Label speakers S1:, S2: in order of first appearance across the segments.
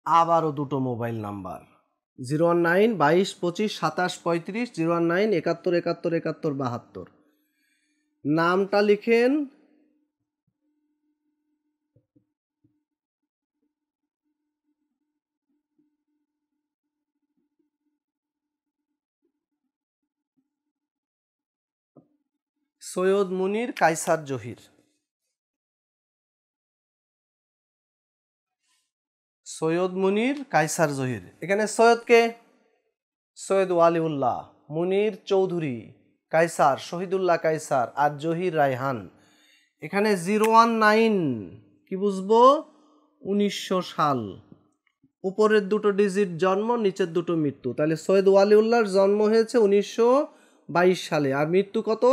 S1: আবারও দুটো mobile number 01922252735 01971717172। নামটা লিখেন সৈয়দ মুনির কায়সার জহির। সৈয়দ মুনির কায়সার জহির। এখানে সৈয়দকে সৈয়দ ওয়ালিউল্লাহ, মুনির চৌধুরী, কায়সার শহীদুল্লাহ কায়সার, আর জহির রায়হান। এখানে 019 কি বুঝবো? 1900 সাল। উপরের দুটো ডিজিট জন্ম, নিচের দুটো মৃত্যু। তাহলে সৈয়দ ওয়ালিউল্লাহর জন্ম হয়েছে 1922 সালে, আর মৃত্যু কত?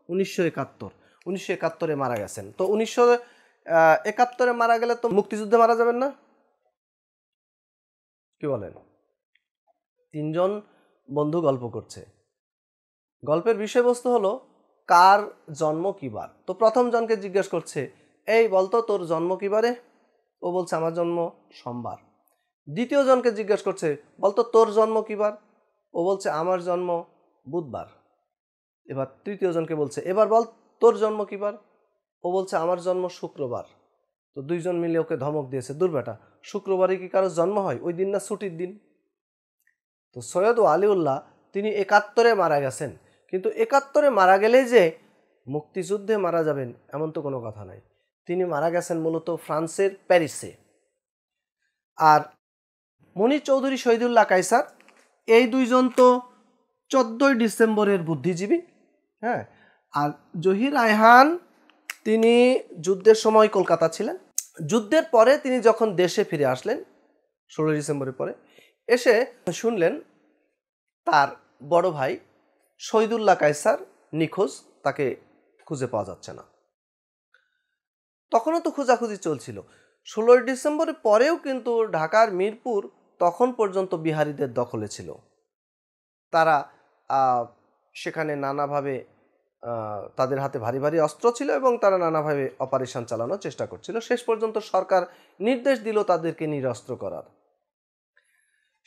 S1: 1971। 1971-এ মারা গেছেন। তো 1971-এ মারা গেলে তো মুক্তিযুদ্ধে মারা যাবেন না? কি বলেন? তিনজন বন্ধু গল্প করছে। গল্পের বিষয়বস্তু হলো কার জন্ম কিবার। তো প্রথম জনকে জিজ্ঞেস করছে, এই বলতো তোর জন্ম কিবারে? ও বলছে আমার জন্ম সোমবার। দ্বিতীয় জনকে জিজ্ঞেস করছে, বলতো তোর জন্ম কিবার? ও বলছে আমার জন্ম বুধবার। এবার তৃতীয় জনকে বলছে, এবার বল তোর জন্ম কিবার? ও বলছে আমার জন্ম শুক্রবার। তো দুইজন মিলে ওকে ধমক দিয়েছে, দূর বেটা, শুক্রবারে কি কারো জন্ম হয়? ওই দিন না ছুটির দিন। তো সৈয়দ ওয়ালিউল্লাহ তিনি 71-এ মারা গেছেন, কিন্তু 71-এ মারা গেলে যে মুক্তিযুদ্ধে মারা যাবেন এমন তো কোনো কথা নাই। তিনি মারা গেছেন মূলত ফ্রান্সের প্যারিসে। আর মুনির চৌধুরী, শহীদুল্লাহ কায়সার, এই দুইজন তো 14ই ডিসেম্বরের বুদ্ধিজীবী। হ্যাঁ। আর জহির রায়হান তিনি যুদ্ধের সময় কলকাতা ছিলেন। যুদ্ধের পরে তিনি যখন দেশে ফিরে আসলেন 16 ডিসেম্বরের পরে, এসে শুনলেন তার বড় ভাই শহীদুল্লাহ কায়সার নিখোঁজ, তাকে খুঁজে পাওয়া যাচ্ছে না। তখনও তো খোঁজাখুঁজি চলছিল। 16 ডিসেম্বরের পরেও কিন্তু ঢাকার মিরপুর তখন পর্যন্ত বিহারীদের দখলে ছিল। তারা সেখানে নানাভাবে তাদের হাতে ভারী ভারী অস্ত্র ছিল এবং তারা নানাভাবে অপারেশন চালানোর চেষ্টা করছিল। শেষ পর্যন্ত সরকার নির্দেশ দিল তাদেরকে নিরস্ত্র করার।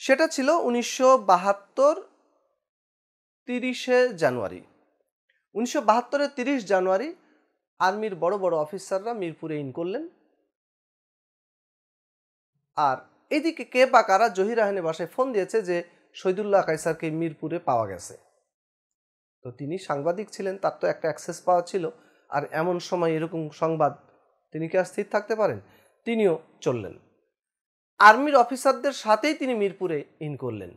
S1: সেটা ছিল 1972 30শে জানুয়ারি। 1972-এর 30 জানুয়ারি আর্মির বড় বড় অফিসাররা মিরপুরে ইন করলেন। আর এদিকে কে বা কারা জহির রায়হানের বাসায় ফোন দিয়েছে যে শহীদুল্লাহ কায়সারকে মিরপুরে পাওয়া গেছে। তো তিনি সাংবাদিক ছিলেন, তার তো একটা অ্যাক্সেস পাওয়া ছিল। আর এমন সময় এরকম সংবাদ, তিনি কি আর স্থির থাকতে পারেন? তিনিও চললেন। আর্মির অফিসারদের সাথেই তিনি মিরপুরে ইন করলেন,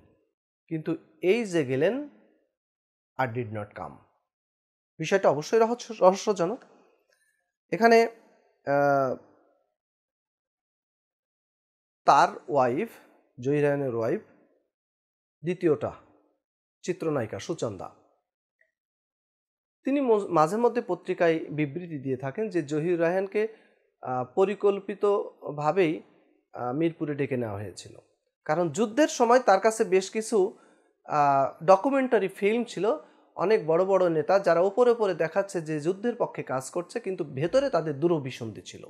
S1: কিন্তু এই যে গেলেন আর ডিড নট কাম। বিষয়টা অবশ্যই রহস্যজনক। এখানে তার ওয়াইফ, জহির রায়হানের ওয়াইফ, দ্বিতীয়টা চিত্রনায়িকা সুচন্দা, তিনি মাঝে মধ্যে পত্রিকায় বিবৃতি দিয়ে থাকেন যে জহির রায়হানকে পরিকল্পিতভাবেই মিরপুরে ডেকে নেওয়া হয়েছিল। কারণ যুদ্ধের সময় তার কাছে বেশ কিছু ডকুমেন্টারি ফিল্ম ছিল, অনেক বড় বড় নেতা যারা ওপরে ওপরে দেখাচ্ছে যে যুদ্ধের পক্ষে কাজ করছে, কিন্তু ভেতরে তাদের দুরভিসন্ধি ছিল।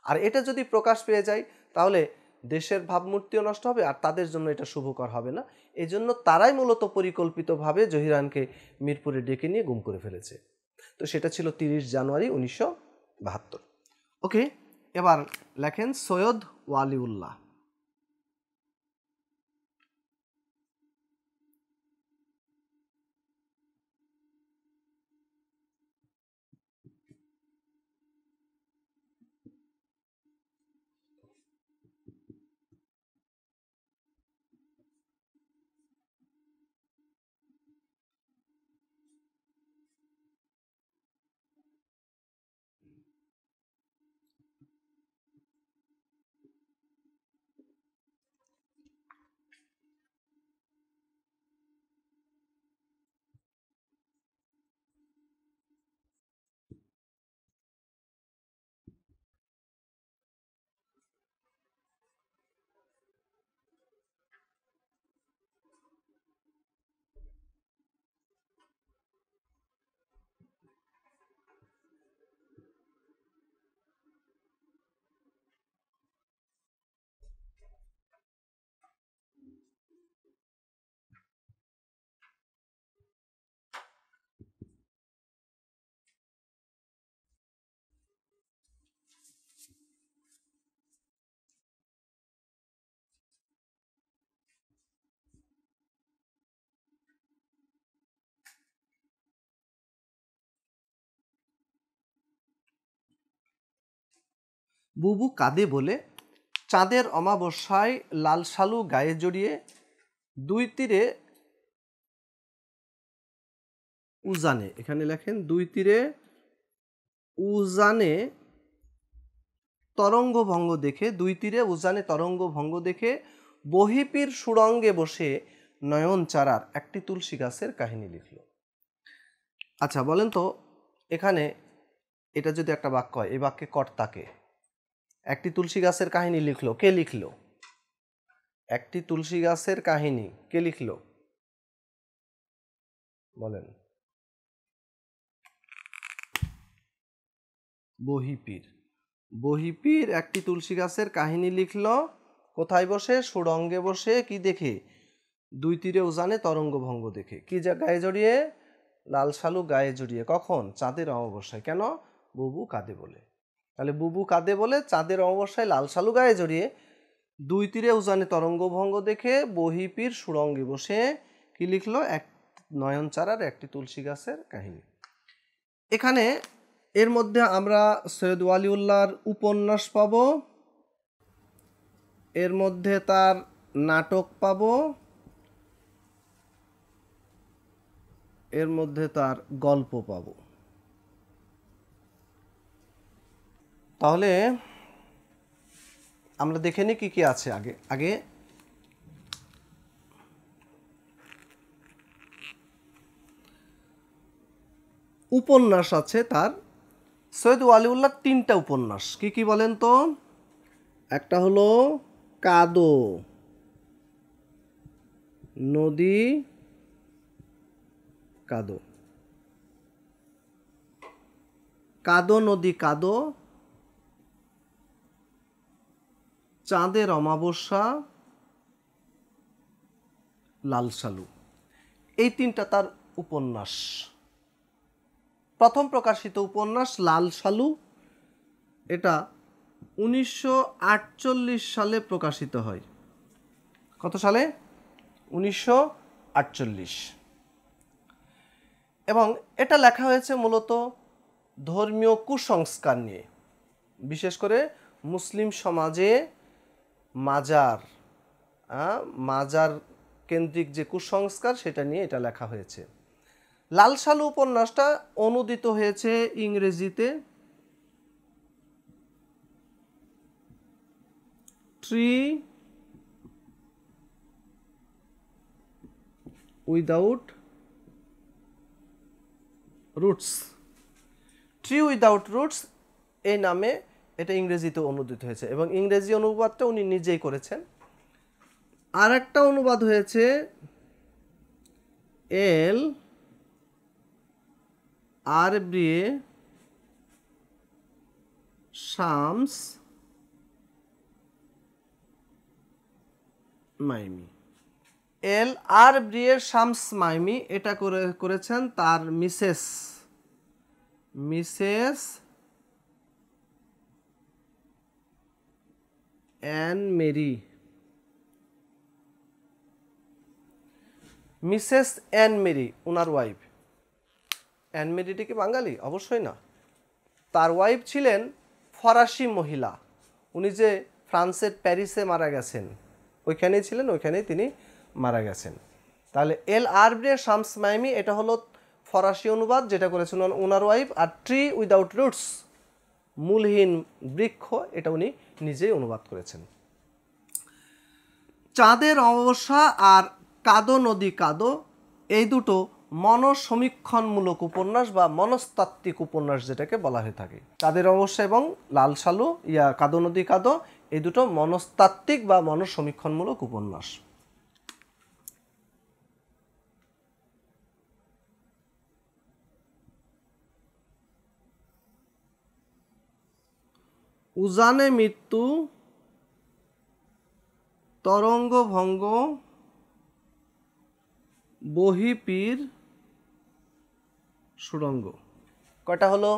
S1: আর এটা যদি প্রকাশ পেয়ে যায় তাহলে দেশের ভাবমূর্তিও নষ্ট হবে, আর তাদের জন্য এটা শুভকর হবে না। এই জন্য তারাই মূলত পরিকল্পিতভাবে জহির রায়হানকে মিরপুরে ডেকে নিয়ে গুম করে ফেলেছে। তো সেটা ছিল 30 জানুয়ারি 1972। ওকে, এবার লেখেন সৈয়দ ওয়ালিউল্লাহ। বুবু কাঁদে বলে, চাঁদের অমাবস্যায় লাল শালু গায়ে জড়িয়ে, দুই তীরে উজানে, এখানে লেখেন দুই তীরে উজানে তরঙ্গ ভঙ্গ দেখে, দুই তীরে উজানে তরঙ্গ ভঙ্গ দেখে বহিপীর সুড়ঙ্গে বসে নয়ন চারার একটি তুলসী গাছের কাহিনী লিখল। আচ্ছা বলেন তো, এখানে এটা যদি একটা বাক্য হয়, এই বাক্যে কর্তাকে, একটি তুলসী গাছের কাহিনী লিখলো, কে লিখলো? একটি তুলসী গাছের কাহিনী কে লিখলো বলেন? বহিপীর। বহিপীর একটি তুলসী গাছের কাহিনী লিখলো, কোথায় বসে? সুড়ঙ্গে বসে, কি দেখে? দুই তীরে উজানে তরঙ্গ ভঙ্গ দেখে। কি গায়ে জড়িয়ে? লাল শালু গায়ে জড়িয়ে। কখন? চাঁদের অমাবস্যায়। কেন? বুবু কাঁদে বলে। তাহলে বুবু কাঁদে বলে চাঁদের অমাবস্যায় লাল শালু গায়ে জড়িয়ে, দুই তীরে উজানে তরঙ্গ ভঙ্গ দেখে বহিপীর সুড়ঙ্গে বসে কি লিখলো? এক নয়নচারার একটি তুলসী গাছের কাহিনী। এখানে এর মধ্যে আমরা সৈয়দ ওয়ালিউল্লাহর উপন্যাস পাব, এর মধ্যে তার নাটক পাব, এর মধ্যে তার গল্প পাব। তাহলে আমরা দেখে নিই কি কি আছে। আগে উপন্যাস আছে তার। সৈয়দ ওয়ালিউল্লাহর 3টা উপন্যাস। কি কি বলেন তো? একটা হলো কাদো নদী কাদো, কাদো নদী কাদো, চাঁদের অমাবস্যা, লাল শালু। এই 3টা তার উপন্যাস। প্রথম প্রকাশিত উপন্যাস লাল শালু, এটা 1948 সালে প্রকাশিত হয়। কত সালে? 1948। এবং এটা লেখা হয়েছে মূলত ধর্মীয় কুসংস্কার নিয়ে, বিশেষ করে মুসলিম সমাজে মাজার কেন্দ্রিক যে কুসংস্কার, সেটা নিয়ে এটা লেখা হয়েছে। লাল শালু উপন্যাসটা অনুদিত হয়েছে ইংরেজিতে, tree without roots. Tree without roots এই নামে এটা ইংরেজিতে অনুদিত হয়েছে, এবং ইংরেজি অনুবাদটা উনি নিজেই করেছেন। আর একটা অনুবাদ হয়েছে এল আরবি শামস মাইমি। এল আর ব্রিয়ের শামস মাইমি এটা করেছেন তার Mrs Ann Mary. Mrs Ann Mary ওনার ওয়াইফ। অ্যান মেরিটি কি বাঙালি? অবশ্যই না। তার ওয়াইফ ছিলেন ফরাসি মহিলা। উনি যে ফ্রান্সের প্যারিসে মারা গেছেন, ওইখানেই ছিলেন, ওইখানেই তিনি মারা গেছেন। তাহলে এল আরবি শামস মাইমি এটা হলো ফরাসি অনুবাদ, যেটা করেছেন ওনার ওয়াইফ। আর ট্রি উইদাউট রুটস, মূলহীন বৃক্ষ, এটা উনি নিজেই অনুবাদ করেছেন। চাঁদের অমাবস্যা আর কাদো নদী কাদো এই দুটো মনসমীক্ষণমূলক উপন্যাস বা মনস্তাত্ত্বিক উপন্যাস যেটাকে বলা হয়ে থাকে। চাঁদের অমাবস্যা এবং লাল শালু কাদো নদী কাদো এই দুটো মনস্তাত্ত্বিক বা মনসমীক্ষণমূলক উপন্যাস। উজানে মৃত্যু, তরঙ্গ ভঙ্গ, বহিপীর সুড়ঙ্গ। কয়টা হলো?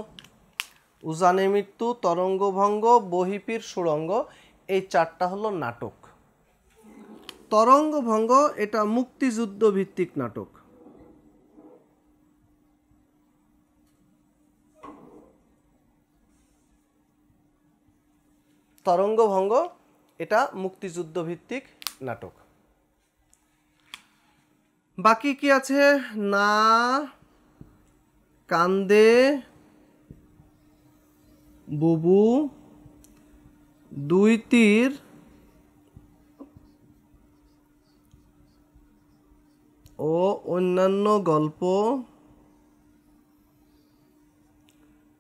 S1: উজানে মৃত্যু, তরঙ্গ ভঙ্গ, বহিপীর সুড়ঙ্গ, এই 4টা হলো নাটক। তরঙ্গ ভঙ্গ এটা মুক্তিযুদ্ধ ভিত্তিক নাটক। তরঙ্গভঙ্গ, এটা মুক্তিযুদ্ধ ভিত্তিক নাটক। বাকি কি আছে? না কান্দে বুবু, দুই তীর ও অন্যান্য গল্প,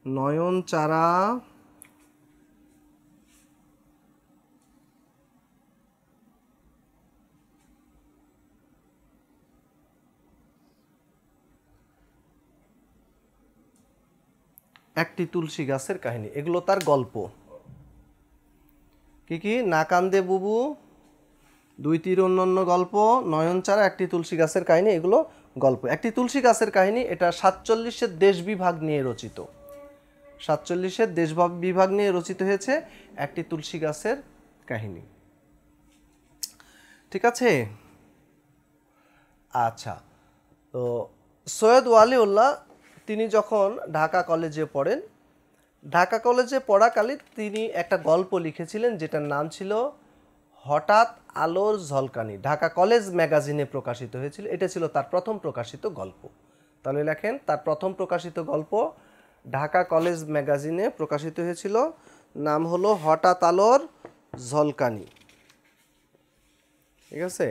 S1: নয়নচারা, একটি তুলসী গাছের কাহিনী, এগুলো তার গল্প। কি কি? না কান্দে বুবু, দুই তীর অন্যান্য গল্প, নয়নচারা, একটি তুলসী গাছের কাহিনী, এগুলো গল্প। একটি তুলসী গাছের কাহিনী এটা 47-এর দেশ বিভাগ নিয়ে রচিত। 47-এর দেশ বিভাগ নিয়ে রচিত হয়েছে একটি তুলসী গাছের কাহিনী। ঠিক আছে? আচ্ছা, তো সৈয়দ ওয়ালিউল্লাহ তিনি যখন ঢাকা কলেজে পড়েন, ঢাকা কলেজে পড়াকালীন তিনি একটা গল্প লিখেছিলেন যেটার নাম ছিল হঠাৎ আলোর ঝলকানি। ঢাকা কলেজ ম্যাগাজিনে প্রকাশিত হয়েছিল। এটা ছিল তার প্রথম প্রকাশিত গল্প। তাহলে লেখেন, তার প্রথম প্রকাশিত গল্প ঢাকা কলেজ ম্যাগাজিনে প্রকাশিত হয়েছিল, নাম হলো হঠাৎ আলোর ঝলকানি। ঠিক আছে,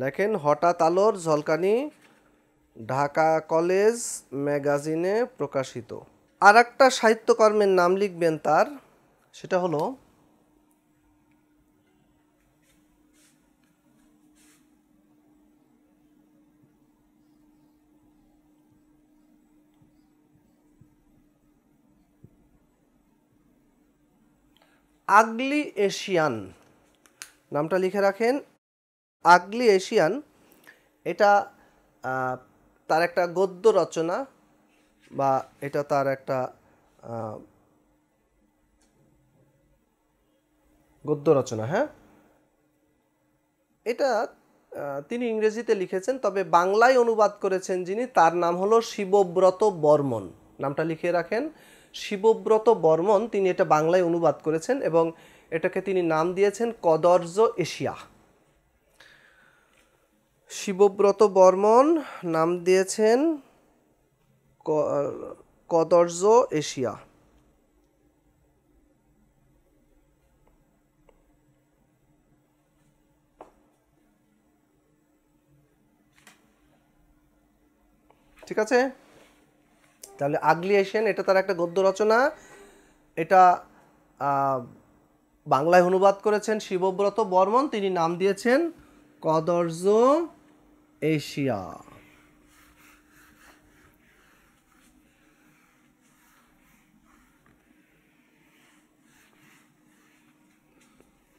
S1: লেখেন হঠাৎ আলোর ঝলকানি, ঢাকা কলেজ ম্যাগাজিনে প্রকাশিত। আর একটা সাহিত্যকর্মের নাম লিখবেন তার, সেটা হলো আগলি এশিয়ান। নামটা লিখে রাখেন, আগলি এশিয়ান। এটা তার একটা গদ্য রচনা, বা এটা তার একটা গদ্য রচনা। হ্যাঁ, এটা তিনি ইংরেজিতে লিখেছেন, তবে বাংলায় অনুবাদ করেছেন যিনি, তার নাম হলো শিবব্রত বর্মন। নামটা লিখে রাখেন, শিবব্রত বর্মন। তিনি এটা বাংলায় অনুবাদ করেছেন এবং এটাকে তিনি নাম দিয়েছেন কদর্য এশিয়া। শিবব্রত বর্মন নাম দিয়েছেন কদর্য এশিয়া। ঠিক আছে, তাহলে আগলি এশিয়ান এটা তার একটা গদ্য রচনা। এটা বাংলায় অনুবাদ করেছেন শিবব্রত বর্মন, তিনি নাম দিয়েছেন কদর্য এশিয়া।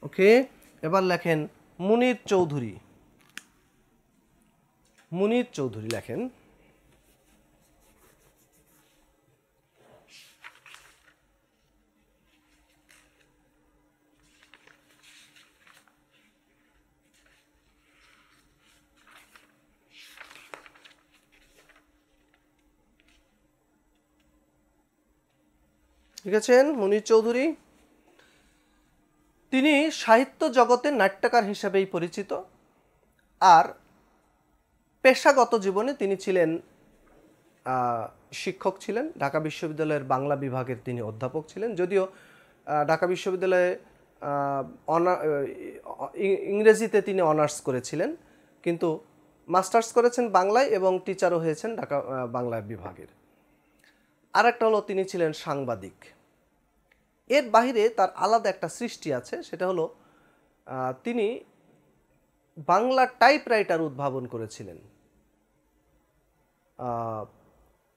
S1: ওকে, এবার লেখেন মুনির চৌধুরী। মুনির চৌধুরী লেখেন, ঠিক আছেন? মুনির চৌধুরী তিনি সাহিত্য জগতের নাট্যকার হিসেবেই পরিচিত, আর পেশাগত জীবনে তিনি ছিলেন শিক্ষক ছিলেন। ঢাকা বিশ্ববিদ্যালয়ের বাংলা বিভাগের তিনি অধ্যাপক ছিলেন, যদিও ঢাকা বিশ্ববিদ্যালয়ে ইংরেজিতে তিনি অনার্স করেছিলেন, কিন্তু মাস্টার্স করেছেন বাংলায় এবং টিচারও হয়েছেন ঢাকা বাংলা বিভাগের। আর একটা হলো তিনি ছিলেন সাংবাদিক। এর বাইরে তার আলাদা একটা সৃষ্টি আছে, সেটা হলো তিনি বাংলা টাইপরাইটার উদ্ভাবন করেছিলেন।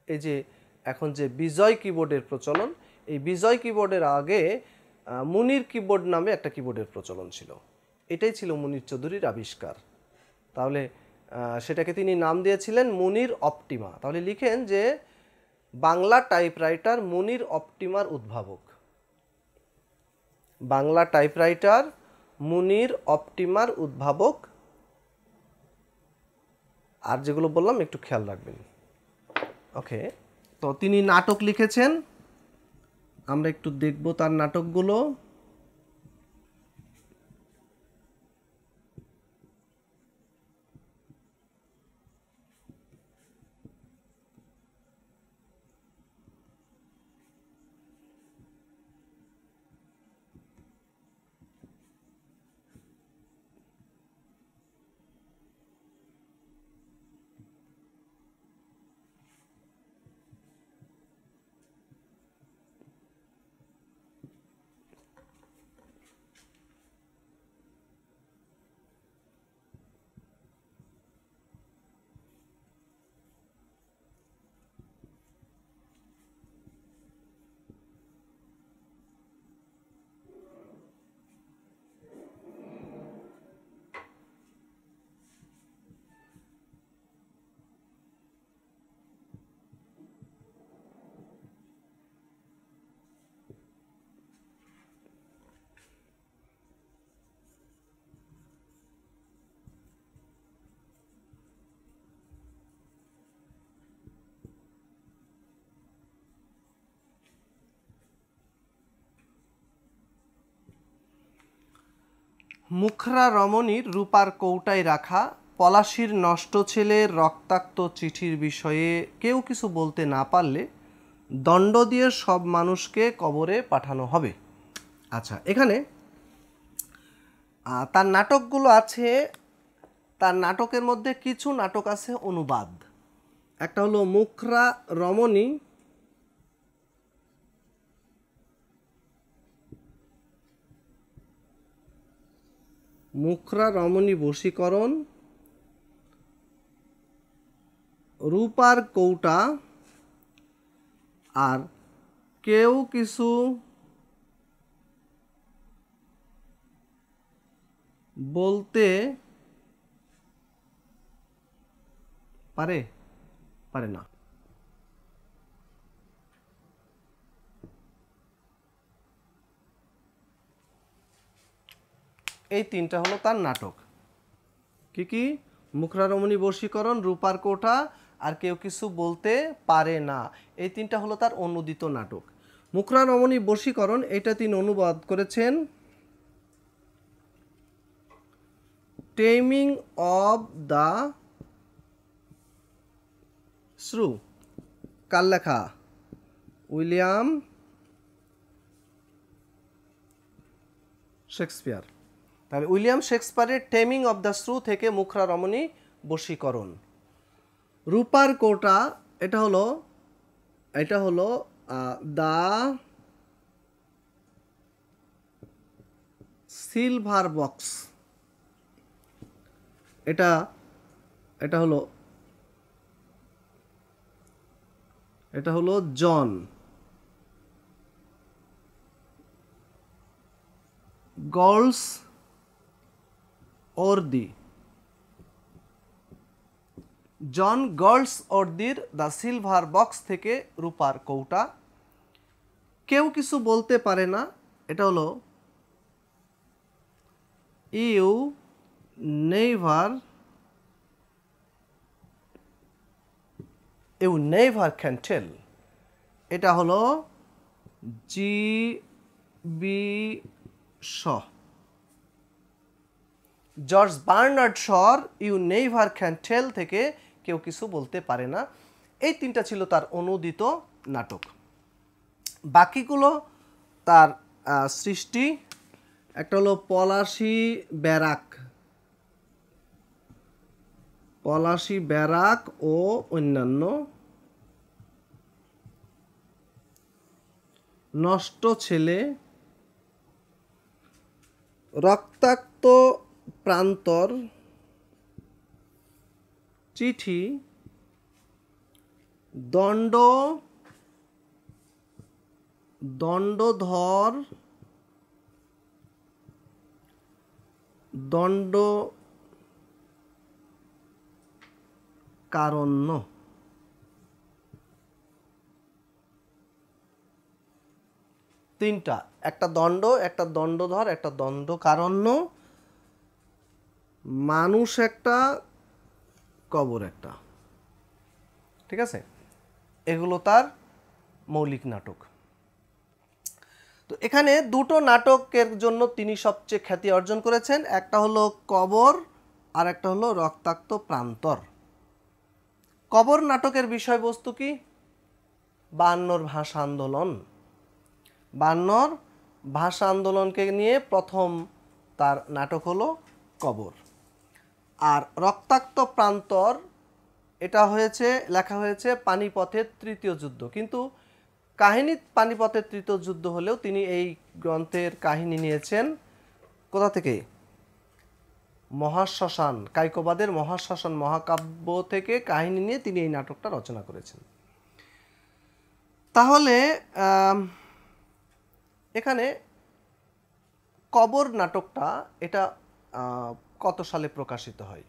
S1: এই যে এখন যে বিজয় কিবোর্ডের প্রচলন, এই বিজয় কিবোর্ডের আগে মুনির কিবোর্ড নামে একটা কিবোর্ডের প্রচলন ছিল। এটাই ছিল মুনির চৌধুরীর আবিষ্কার। তাহলে সেটাকে তিনি নাম দিয়েছিলেন মুনির অপটিমা। তাহলে লিখেন যে বাংলা টাইপরাইটার মুনির অপটিমার উদ্ভাবক। বাংলা টাইপরাইটার মুনির অপটিমার উদ্ভাবক। আর যেগুলো বললাম একটু খেয়াল রাখবেন। ওকে, তো তিনি নাটক লিখেছেন, আমরা একটু দেখব তার নাটকগুলো। মুখরা রমণীর রূপার কৌটায় রাখা পলাশীর নষ্ট ছেলের রক্তাক্ত চিঠির বিষয়ে কেউ কিছু বলতে না পারলে দণ্ড দিয়ে সব মানুষকে কবরে পাঠানো হবে। আচ্ছা, এখানে তার নাটকগুলো আছে, তার নাটকের মধ্যে কিছু নাটক আছে অনুবাদ। একটা হলো মুখরা রমণী, মুখরা রমণী বশীকরণ, রূপার কৌটা, আর কেউ কিছু বলতে পারে পারে না। এই তিনটা হলো তার নাটক। কি কি? মুখরা রমণী বশীকরণ, রূপার কোঠা, আর কেউ কিছু বলতে পারে না। এই তিনটা হলো তার অনুদিত নাটক। মুখরা রমণী বশীকরণ এটা তিনি অনুবাদ করেছেন টেমিং অব দ্য শ্রু। কার লেখা? William Shakespeare. তাহলে উইলিয়াম শেক্সপিয়ারের টেমিং অব দ্য শ্রু থেকে মুখরা রমণী বশীকরণ। রূপার কোটা এটা হলো দ্য সিলভার বক্স। এটা হলো জন গলস ওর্দি। জন গলস ওর্দির দ্য সিলভার বক্স থেকে রূপার কৌটা। কেউ কিছু বলতে পারে না, এটা হলো ইউ নেভার ক্যান টেল। এটা হলো জি.বি. শ। জর্জ বার্নার্ড শর ইউ নেভার ক্যান টেল থেকে কেউ কিছু বলতে পারে না। এই তিনটা ছিল তার অনুদিত নাটক। বাকিগুলো তার সৃষ্টি। একটা হলো পলাশী ব্যারাক ও অন্যান্য, নষ্ট ছেলে, রক্তাক্ত প্রান্তর, চিঠি, দণ্ডধর, দণ্ডকারণ্য। তিনটা, একটা দণ্ড, একটা দণ্ডধর, একটা দণ্ডকারণ্য, মানুষ একটা, কবর একটা। ঠিক আছে, এগুলো তার মৌলিক নাটক। তো এখানে দুটো নাটকের জন্য তিনি সবচেয়ে খ্যাতি অর্জন করেছেন। একটা হলো কবর আর একটা হলো রক্তাক্ত প্রান্তর। কবর নাটকের বিষয়বস্তু কি? 52 ভাষা আন্দোলন। 52 ভাষা আন্দোলনকে নিয়ে প্রথম তার নাটক হলো কবর। আর রক্তাক্ত প্রান্তর এটা লেখা হয়েছে পানিপথের তৃতীয় যুদ্ধ। কিন্তু কাহিনী পানিপথের তৃতীয় যুদ্ধ হলেও তিনি এই গ্রন্থের কাহিনী নিয়েছেন কোথা থেকে? মহাশ্মশান, কায়কোবাদের মহাশ্মশান মহাকাব্য থেকে কাহিনী নিয়ে তিনি এই নাটকটা রচনা করেছেন। তাহলে এখানে কবর নাটকটা এটা কত সালে প্রকাশিত হয়?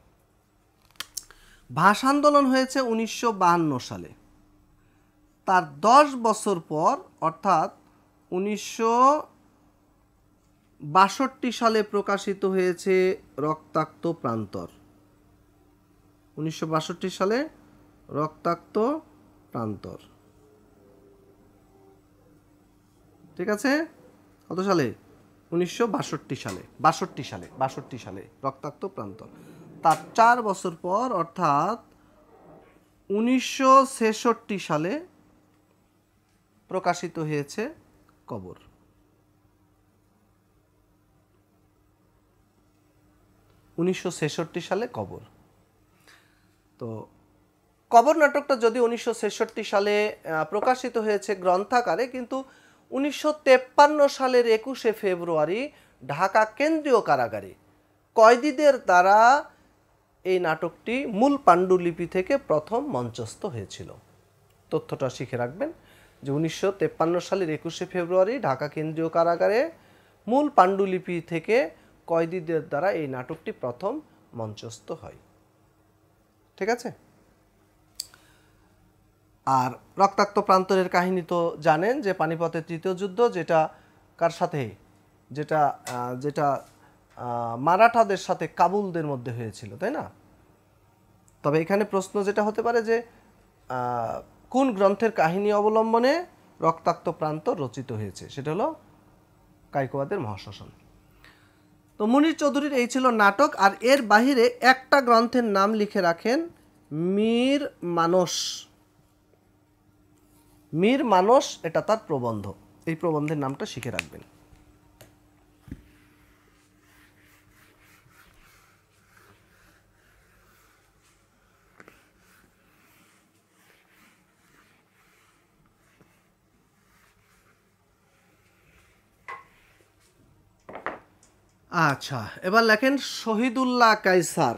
S1: ভাষা আন্দোলন হয়েছে 1952 সালে। তার 10 বছর পর অর্থাৎ 1962 সালে প্রকাশিত হয়েছে রক্তাক্ত প্রান্তর। 1962 সালে রক্তাক্ত প্রান্তর। ঠিক আছে? কত সালে? 1962 সালে 62 সালে রক্তাক্ত প্রান্তর। তার 4 বছর পর অর্থাৎ 1966 সালে প্রকাশিত হয়েছে কবর। 1966 সালে কবর। তো কবর নাটকটা যদি 1966 সালে প্রকাশিত হয়েছে গ্রন্থাকারে, কিন্তু 1953 সালের 21শে ফেব্রুয়ারি ঢাকা কেন্দ্রীয় কারাগারে কয়েদিদের দ্বারা এই নাটকটি মূল পাণ্ডুলিপি থেকে প্রথম মঞ্চস্থ হয়েছিল। তথ্যটা শিখে রাখবেন যে 1953 সালের 21শে ফেব্রুয়ারি ঢাকা কেন্দ্রীয় কারাগারে মূল পাণ্ডুলিপি থেকে কয়েদিদের দ্বারা এই নাটকটি প্রথম মঞ্চস্থ হয়। ঠিক আছে? আর রক্তাক্ত প্রান্তরের কাহিনী তো জানেন যে পানিপথের তৃতীয় যুদ্ধ, যেটা কার সাথে, যেটা যেটা মারাঠাদের সাথে কাবুলদের মধ্যে হয়েছিল, তাই না? তবে এখানে প্রশ্ন যেটা হতে পারে যে কোন গ্রন্থের কাহিনী অবলম্বনে রক্তাক্ত প্রান্তর রচিত হয়েছে, সেটা হলো কায়কোবাদের মহাশ্মশান। তো মুনির চৌধুরীর এই ছিল নাটক। আর এর বাহিরে একটা গ্রন্থের নাম লিখে রাখেন, মীর মানস। মীর মানস, এটা তার প্রবন্ধ। এই প্রবন্ধের নামটা শিখে রাখবেন। আচ্ছা, এবার লেখেন শহীদুল্লাহ কায়সার।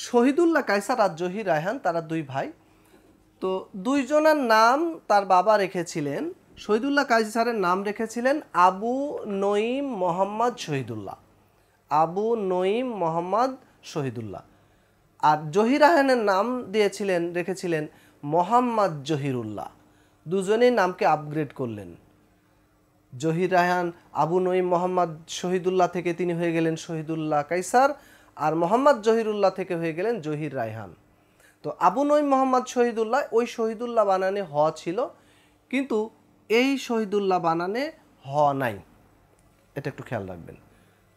S1: শহীদুল্লাহ কায়সার আর জহির রায়হান, তারা দুই ভাই। তো দুইজনের নাম তার বাবা রেখেছিলেন। শহীদুল্লাহ কায়সারের নাম রেখেছিলেন আবু নঈম মোহাম্মদ শহীদুল্লাহ। আবু নঈম মোহাম্মদ শহীদুল্লাহ। আর জহির রায়হানের নাম রেখেছিলেন মোহাম্মদ জহিরুল্লাহ। দুজনেই নামকে আপগ্রেড করলেন। জহির রায়হান আবু নঈম মোহাম্মদ শহীদুল্লাহ থেকে তিনি হয়ে গেলেন শহীদুল্লাহ কায়সার, আর মোহাম্মদ জহিরুল্লাহ থেকে হয়ে গেলেন জহির রায়হান। তো আবু নঈম মোহাম্মদ শহীদুল্লাহ, ওই শহীদুল্লাহ বানানে হ ছিল, কিন্তু এই শহীদুল্লাহ বানানে হ নাই। এটা একটু খেয়াল রাখবেন।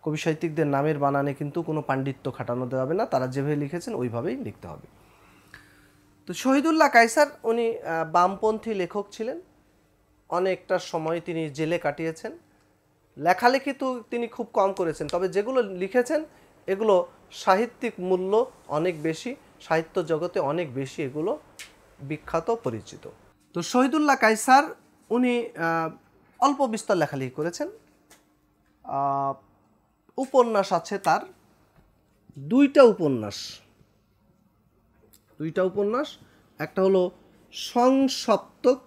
S1: কবি সাহিত্যিকদের নামের বানানে কিন্তু কোনো পাণ্ডিত্য খাটানো দেওয়া হবে না, তারা যেভাবে লিখেছেন ওইভাবেই লিখতে হবে। তো শহীদুল্লাহ কায়সার উনি বামপন্থী লেখক ছিলেন। অনেকটা সময় তিনি জেলে কাটিয়েছেন। লেখালেখি তো তিনি খুব কম করেছেন, তবে যেগুলো লিখেছেন এগুলো সাহিত্যিক মূল্য অনেক বেশি, সাহিত্য জগতে অনেক বেশি এগুলো বিখ্যাত, পরিচিত। তো শহীদুল্লাহ কায়সার উনি অল্প বিস্তর লেখালেখি করেছেন। উপন্যাস আছে তার দুইটা উপন্যাস। একটা হলো সংসপ্তক,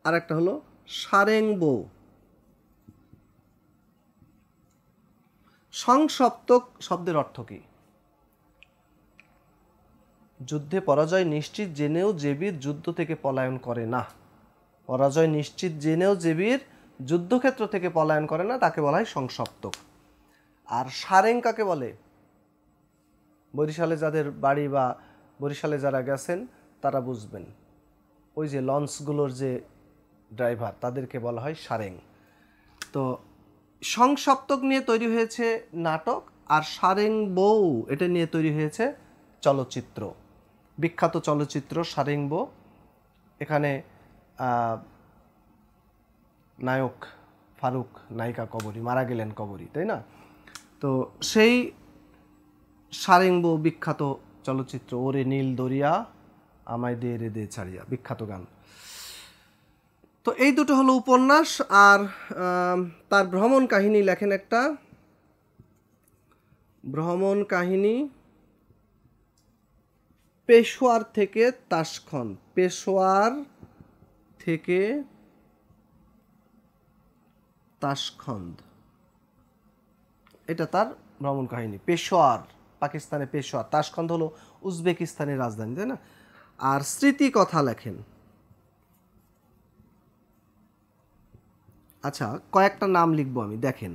S1: আর একটা হলো সারেংবো। সংসপ্তক শব্দের অর্থ কি? যুদ্ধে পরাজয় নিশ্চিত জেনেও যে বীর যুদ্ধ থেকে পলায়ন করে না। পরাজয় নিশ্চিত জেনেও যে বীর যুদ্ধক্ষেত্র থেকে পলায়ন করে না, তাকে বলা হয় সংসপ্তক। আর সারেং কাকে বলে? বরিশালে যাদের বাড়ি বা বরিশালে যারা গেছেন তারা বুঝবেন। ওই যে লঞ্চগুলোর যে ড্রাইভার, তাদেরকে বলা হয় সারেং। তো সংসপ্তক নিয়ে তৈরি হয়েছে নাটক, আর সারেং বউ এটা নিয়ে তৈরি হয়েছে চলচ্চিত্র, বিখ্যাত চলচ্চিত্র সারেং বউ। এখানে নায়ক ফারুক, নায়িকা কবরী, মারা গেলেন কবরী, তাই না? তো সেই সারেং বউ বিখ্যাত চলচ্চিত্র, ওরে নীল দরিয়া আমায় দে রে দে ছাড়িয়া, বিখ্যাত গান। তো এই দুটো হলো উপন্যাস। আর তার ভ্রমণ কাহিনী লেখেন একটা, ভ্রমণ কাহিনী পেশোয়ার থেকে তাশখন্দ। পেশোয়ার থেকে তাশখন্দ, এটা তার ভ্রমণ কাহিনী। পেশোয়ার পাকিস্তানে, পেশোয়ার, তাশখন্দ হলো উজবেকিস্তানের রাজধানী, তাই না? আর স্মৃতি কথা লেখেন। আচ্ছা, কয়েকটা নাম লিখবো আমি, দেখেন।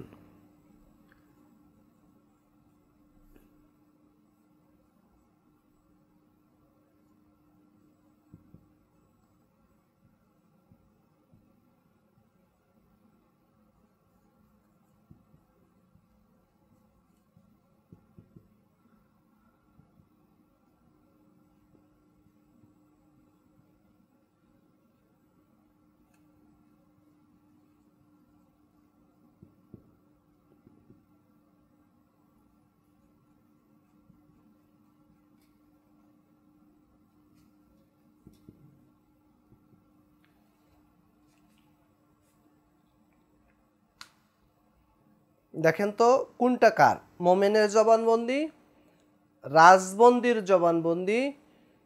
S1: দেখেন তো কোনটা কার? মোমেনের জবানবন্দি, রাজবন্দির জবানবন্দি,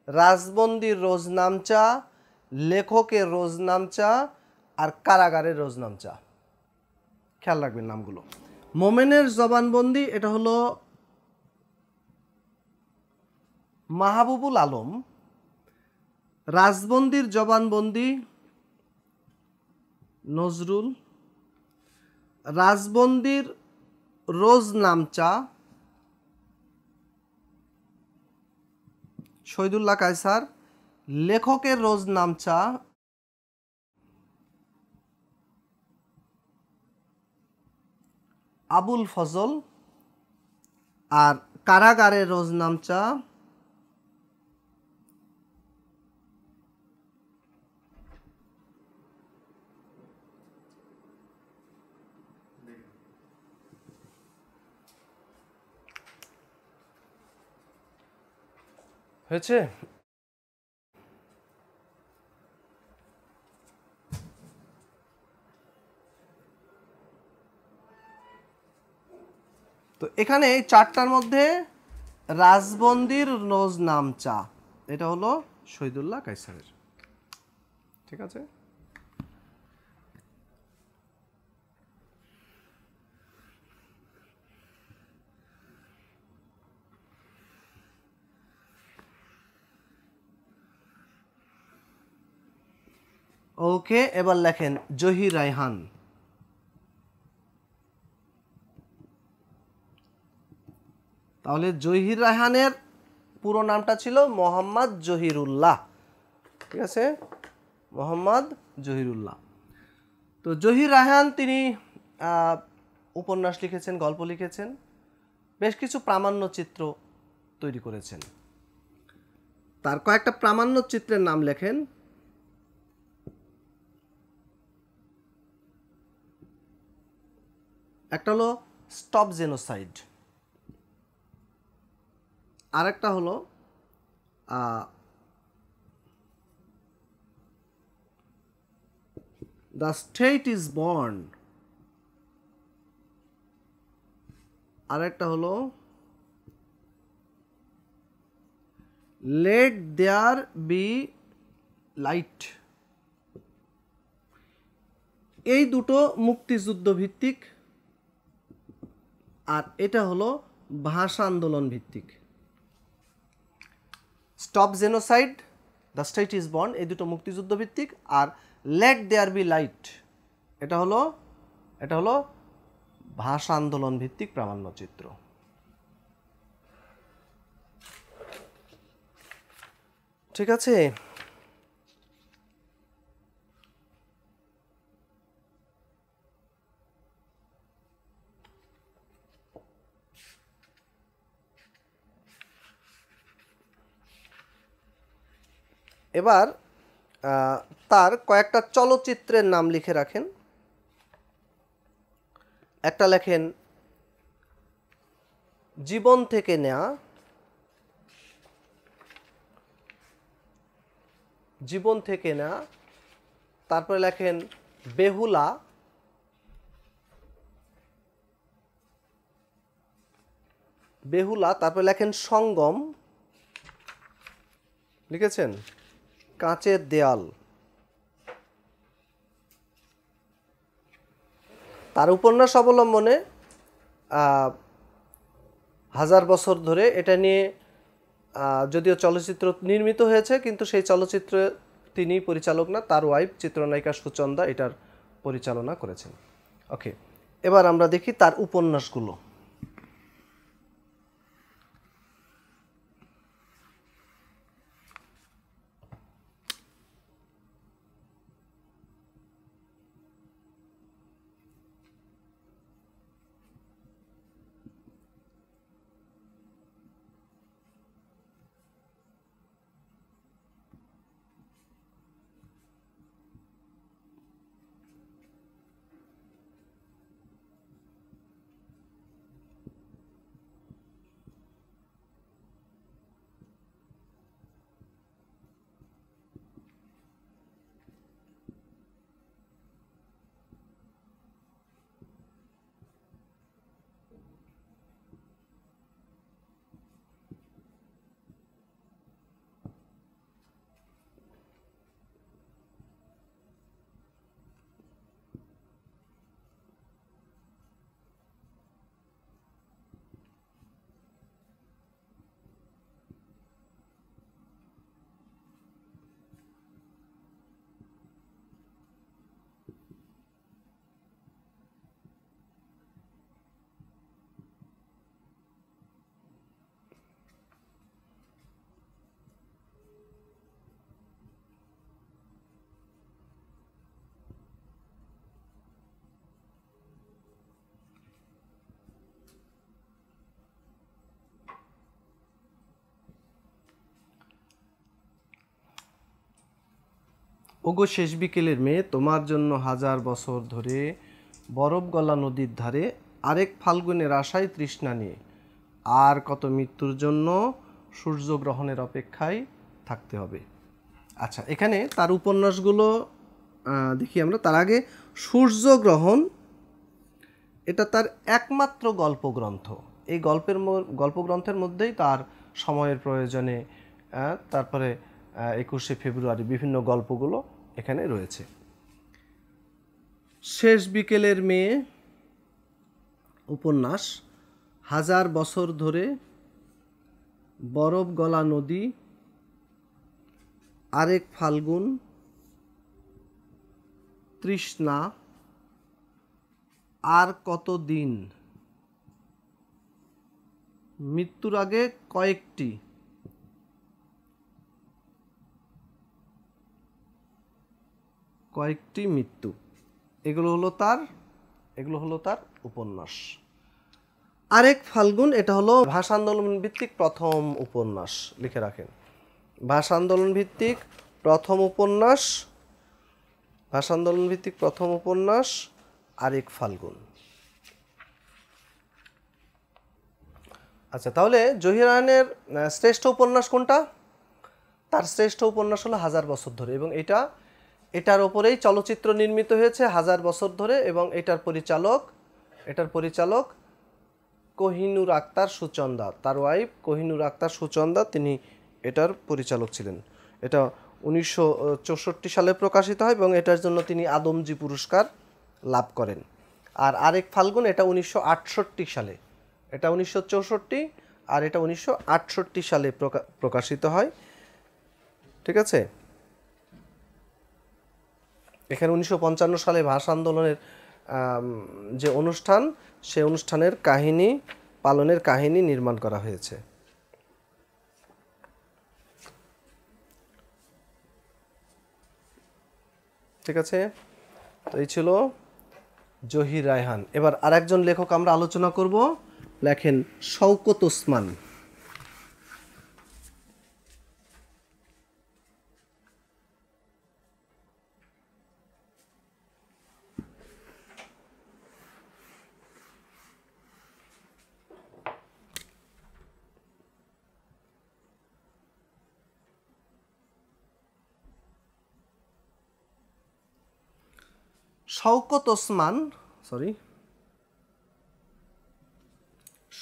S1: রাজবন্দির রোজনামচা, লেখকের রোজনামচা আর কারাগারের রোজনামচা। খেয়াল রাখবেন নামগুলো। মোমেনের জবানবন্দি এটা হলো মাহবুবুল আলম। রাজবন্দির জবানবন্দি নজরুল। রাজবন্দির রোজনামচা শহীদুল্লাহ কায়সার। লেখকের রোজনামচা আবুল ফজল। আর কারাগারের রোজনামচা হয়েছে। তো এখানে এই চারটার মধ্যে রাজবন্দির রোজনামচা এটা হলো শহীদুল্লাহ কায়সারের। ঠিক আছে। ওকে, এবার লেখেন জহির রায়হান। তাহলে জহির রায়হানের পুরো নামটা ছিল মোহাম্মদ জহিরুল্লাহ। ঠিক আছে, মোহাম্মদ জহিরুল্লাহ। তো জহির রায়হান তিনি উপন্যাস লিখেছেন, গল্প লিখেছেন, বেশ কিছু প্রামাণ্য চিত্র তৈরি করেছেন। তার কয়েকটা প্রামাণ্য চিত্রের নাম লেখেন। একটা হলো স্টপ জেনোসাইড, আরেকটা হলো দ্য স্টেট ইজ বর্ন, আরেকটা হলো লেট দেয়ার বি লাইট। এই দুটো মুক্তিযুদ্ধ ভিত্তিক, আর এটা হলো ভাষা আন্দোলন ভিত্তিক। Stop genocide, the state is born, এই দুটো মুক্তিযুদ্ধ ভিত্তিক। আর লেট দেয়ার বি লাইট এটা হলো ভাষা আন্দোলন ভিত্তিক প্রামাণ্য চিত্র। ঠিক আছে। এবার তার কয়েকটা চলচ্চিত্রের নাম লিখে রাখেন। একটা লেখেন জীবন থেকে নেয়া, জীবন থেকে নেয়া। তারপরে লেখেন বেহুলা, বেহুলা। তারপরে লেখেন সঙ্গম, লিখেছেন কাঁচের দেয়াল। তার উপন্যাস অবলম্বনে হাজার বছর ধরে এটা নিয়ে যদিও চলচ্চিত্র নির্মিত হয়েছে, কিন্তু সেই চলচ্চিত্র তিনি পরিচালক না, তার ওয়াইফ চিত্রনায়িকা সুচন্দা এটার পরিচালনা করেছেন। ওকে, এবার আমরা দেখি তার উপন্যাসগুলো। ওগো শেষ বিকেলের মেয়ে, তোমার জন্য হাজার বছর ধরে বরফ গলা নদীর ধারে আরেক ফাল্গুনের আশায় তৃষ্ণা নিয়ে আর কত মৃত্যুর জন্য সূর্যগ্রহণের অপেক্ষায় থাকতে হবে। আচ্ছা, এখানে তার উপন্যাসগুলো দেখি আমরা। তার আগে সূর্যগ্রহণ এটা তার একমাত্র গল্পগ্রন্থ। এই গল্পগ্রন্থের মধ্যেই তার সময়ের প্রয়োজনে তারপরে 21শে ফেব্রুয়ারি বিভিন্ন গল্পগুলো এখানে রয়েছে। শেষ বিকেলের মেয়ে উপন্যাস, হাজার বছর ধরে বরফ গলা নদী, আরেক ফাল্গুন, তৃষ্ণা, আর কত দিন, মৃত্যুর আগে কয়েকটি, মৃত্যু, এগুলো হলো তার উপন্যাস। আরেক ফাল্গুন এটা হলো ভাষা আন্দোলন ভিত্তিক প্রথম উপন্যাস, লিখে রাখেন। ভাষা আন্দোলন ভিত্তিক প্রথম উপন্যাস আরেক ফাল্গুন। আচ্ছা, তাহলে জহির রায়হানের শ্রেষ্ঠ উপন্যাস কোনটা? তার শ্রেষ্ঠ উপন্যাস হলো হাজার বছর ধরে, এবং এটার ওপরেই চলচ্চিত্র নির্মিত হয়েছে হাজার বছর ধরে, এবং এটার পরিচালক কোহিনুর আক্তার সুচন্দা, তার ওয়াইফ কোহিনুর আক্তার সুচন্দা, তিনি এটার পরিচালক ছিলেন। এটা 1964 সালে প্রকাশিত হয় এবং এটার জন্য তিনি আদমজী পুরস্কার লাভ করেন। আর আরেক ফাল্গুন এটা 1968 সালে, এটা 1964 আর এটা 1968 সালে প্রকাশিত হয়। ঠিক আছে, এখানে 1955 সালে ভাষা আন্দোলনের যে অনুষ্ঠান, সেই অনুষ্ঠানের পালনের কাহিনী নির্মাণ করা হয়েছে। ঠিক আছে, তো এই ছিল জহির রায়হান। এবার আরেকজন লেখক আমরা আলোচনা করব, লেখেন শওকত ওসমান।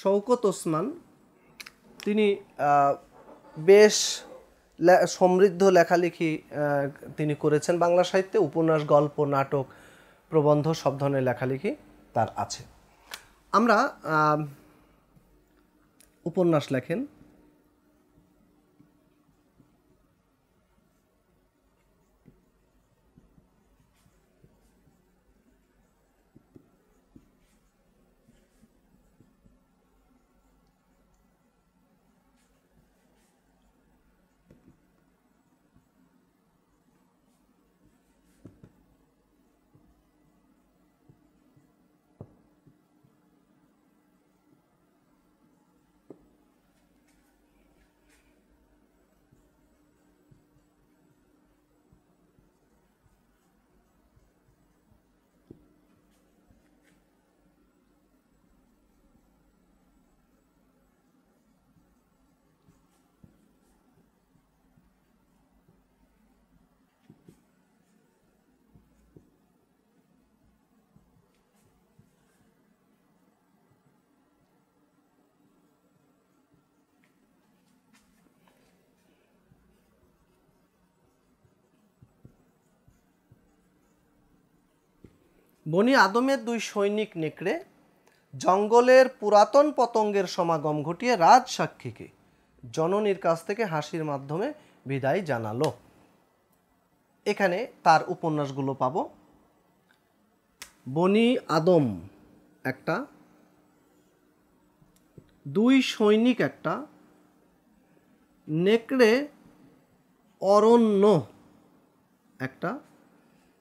S1: শওকত ওসমান তিনি বেশ সমৃদ্ধ লেখালেখি তিনি করেছেন বাংলা সাহিত্যে। উপন্যাস, গল্প, নাটক, প্রবন্ধ সব ধরনের লেখালেখি তার আছে। আমরা উপন্যাস লেখেন। বনি আদমের দুই সৈনিক নেকড়ে জঙ্গলের পুরাতন পতঙ্গের সমাগম ঘটিয়ে রাজ সাক্ষীকে জননীর কাছ থেকে হাসির মাধ্যমে বিদায় জানালো। এখানে তার উপন্যাসগুলো পাব। বনি আদম একটা, দুই সৈনিক একটা, নেকড়ে অরণ্য একটা,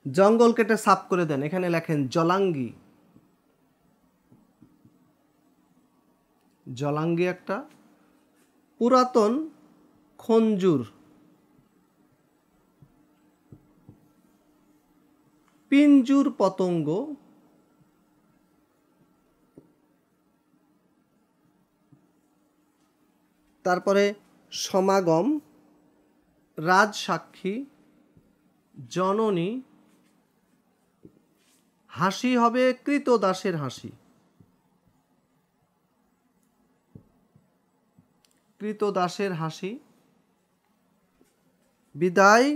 S1: জঙ্গল কেটে সাফ করে দেন, এখানে লেখেন জলাঙ্গি একটা, পুরাতন খঞ্জুর পিঞ্জুর পতঙ্গ, তারপরে সমাগম, রাজসাক্ষী, জননী, হাসি হবে কৃতদাসের হাসি, কৃতদাসের হাসি, বিদায়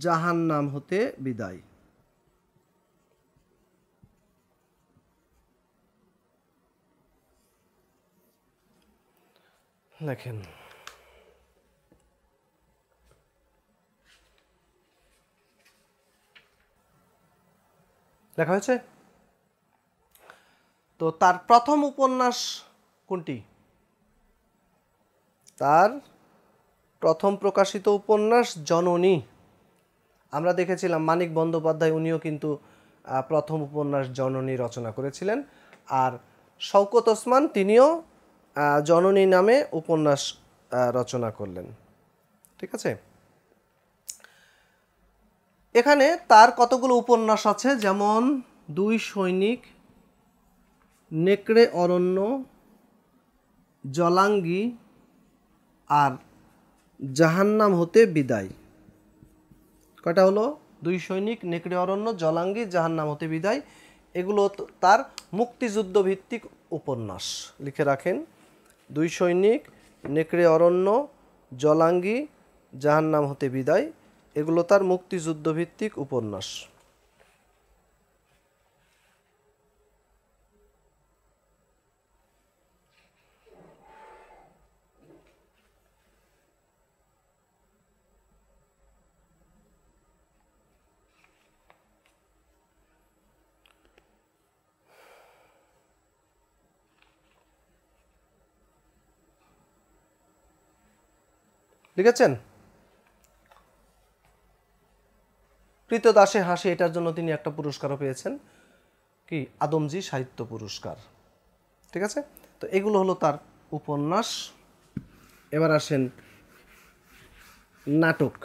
S1: জাহান্নাম হতে বিদায়। লেখেন লেখা হয়েছে। তো তার প্রথম উপন্যাস কোনটি? তার প্রথম প্রকাশিত উপন্যাস জননী। আমরা দেখেছিলাম মানিক বন্দ্যোপাধ্যায়, উনিও কিন্তু প্রথম উপন্যাস জননী রচনা করেছিলেন। আর শওকত ওসমান তিনিও জননী নামে উপন্যাস রচনা করলেন। ঠিক আছে, এখানে তার কতগুলো উপন্যাস আছে, যেমন দুই সৈনিক, নেকড়ে অরণ্য, জলাঙ্গি আর জাহান্নাম হতে বিদায়। কয়টা হলো? দুই সৈনিক, নেকড়ে অরণ্য, জলাঙ্গি, জাহান্নাম হতে বিদায়। এগুলো তার মুক্তিযুদ্ধ ভিত্তিক উপন্যাস। লিখে রাখেন, দুই সৈনিক, নেকড়ে অরণ্য, জলাঙ্গি, জাহান্নাম হতে বিদায়, এগুলো তার মুক্তিযুদ্ধ ভিত্তিক উপন্যাস। লিখেছেন? কৃতদাসের হাসি, এটার জন্য তিনি একটা পুরস্কারও পেয়েছেন, কি? আদমজী সাহিত্য পুরস্কার। ঠিক আছে, তো এগুলো হলো তার উপন্যাস। এবার আসেন নাটক।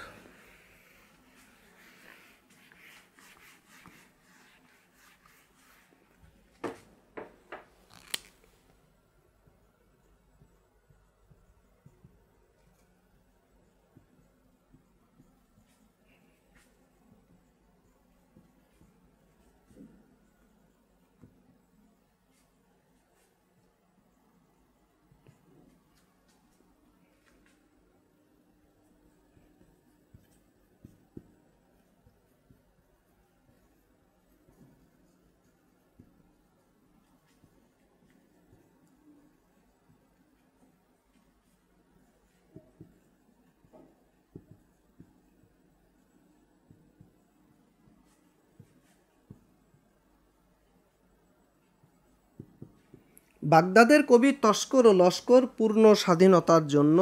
S1: বাগদাদের কবি তস্কর ও লস্কর পূর্ণ স্বাধীনতার জন্য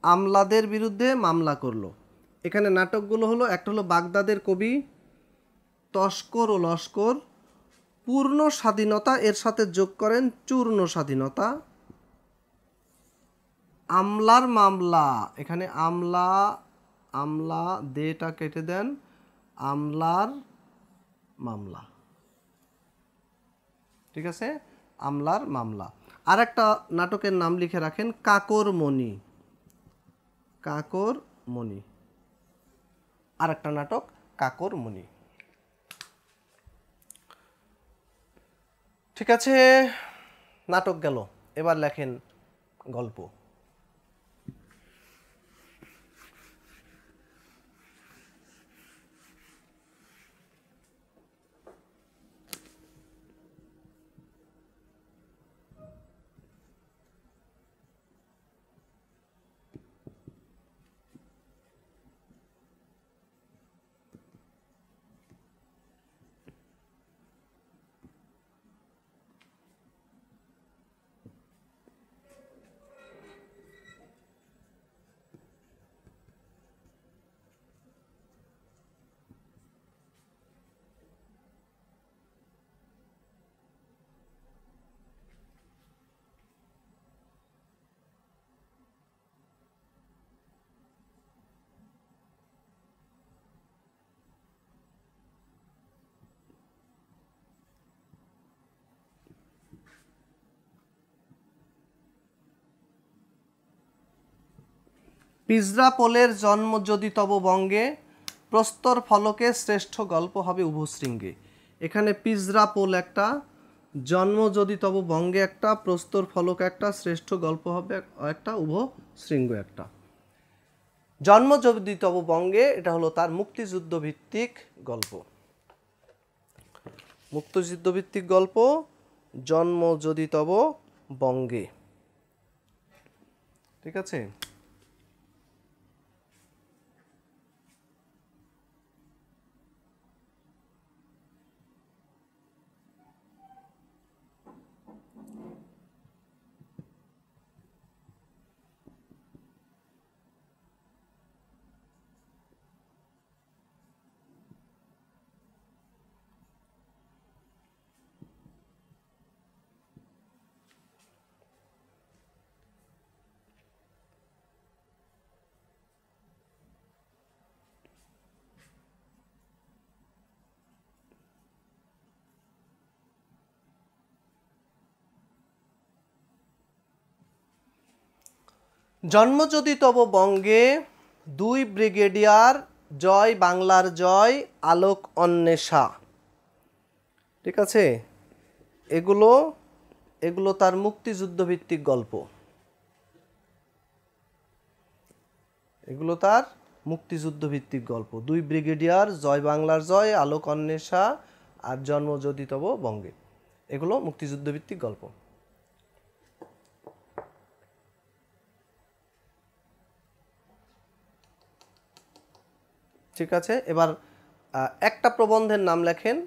S1: আমলাদের বিরুদ্ধে মামলা করলো। এখানে নাটকগুলো হলো, একটা হলো বাগদাদের কবি, তস্কর ও লস্কর, পূর্ণ স্বাধীনতা, এর সাথে যোগ করেন চূর্ণ স্বাধীনতা, আমলার মামলা, এখানে আমলা, আমলা দেটা কেটে দেন, আমলার মামলা। ঠিক আছে, আমলার মামলা। আর একটা নাটকের নাম লিখে রাখেন, কাকরমণি, কাকরমণি। আর একটা নাটক কাকরমণি। ঠিক আছে, নাটক গেল, এবার লেখেন গল্প। পিজরা পোলের জন্ম যদি তব বঙ্গে, প্রস্তর ফলকে শ্রেষ্ঠ গল্প হবে উভশৃঙ্গে। এখানে পিজরা পোল একটা, জন্ম যদি তব বঙ্গে একটা, প্রস্তর ফলক একটা, শ্রেষ্ঠ গল্প হবে একটা, উভশৃঙ্গ একটা। জন্ম যদি তব বঙ্গে এটা হলো তার মুক্তিযুদ্ধ ভিত্তিক গল্প। মুক্তিযুদ্ধ ভিত্তিক গল্প, জন্ম যদি তব বঙ্গে। ঠিক আছে। জন্ম যদি তব বঙ্গে, দুই ব্রিগেডিয়ার, জয় বাংলার জয়, আলোক অন্বেষা। ঠিক আছে। এগুলো এগুলো তার মুক্তিযুদ্ধ ভিত্তিক গল্প। এগুলো তার মুক্তিযুদ্ধ ভিত্তিক গল্প। দুই ব্রিগেডিয়ার, জয় বাংলার জয়, আলোক অন্বেষা আর জন্ম যদি তব বঙ্গে, এগুলো মুক্তিযুদ্ধ ভিত্তিক গল্প। ঠিক আছে। এবার একটা প্রবন্ধের নাম লেখেন,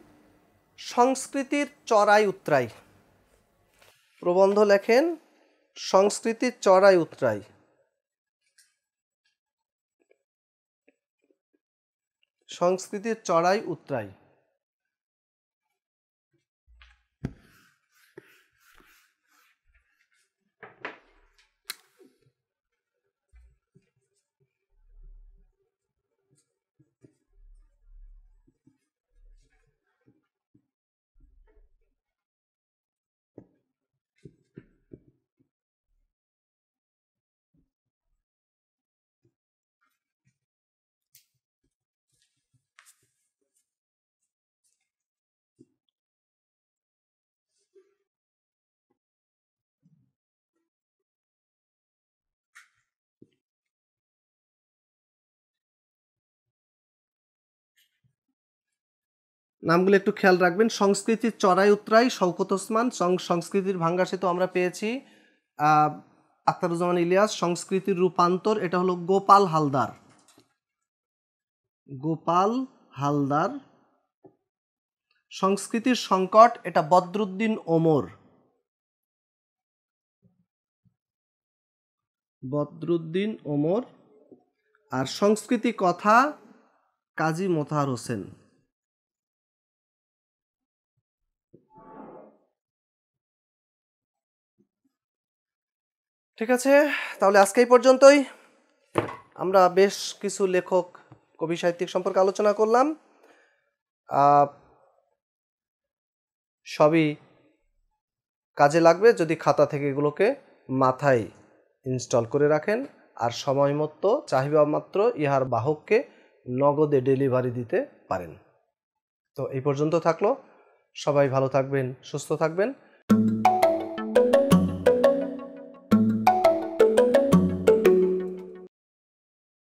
S1: সংস্কৃতির চড়াই উতরাই। প্রবন্ধ লেখেন সংস্কৃতির চড়াই উতরাই। সংস্কৃতির চড়াই উতরাই। নামগুলো একটু খেয়াল রাখবেন। সংস্কৃতির চড়াই উতরাই, শওকত ওসমান। সংস্কৃতির ভাঙ্গাসে তো আমরা পেয়েছি আখতারুজ্জামান ইলিয়াস। সংস্কৃতির রূপান্তর, এটা হলো গোপাল হালদার। গোপাল হালদার। সংস্কৃতির সংকট, এটা বদরুদ্দিন ওমর। বদরুদ্দিন ওমর। আর সংস্কৃতি কথা, কাজী মোতাহার হোসেন। ঠিক আছে, তাহলে আজকে এই পর্যন্তই। আমরা বেশ কিছু লেখক, কবি, সাহিত্যিক সম্পর্কে আলোচনা করলাম। সবই কাজে লাগবে যদি খাতা থেকে এগুলোকে মাথায় ইনস্টল করে রাখেন আর সময় মতো চাহিদা মাত্র ইহার বাহককে নগদে ডেলিভারি দিতে পারেন। তো এই পর্যন্ত থাকলো। সবাই ভালো থাকবেন, সুস্থ থাকবেন।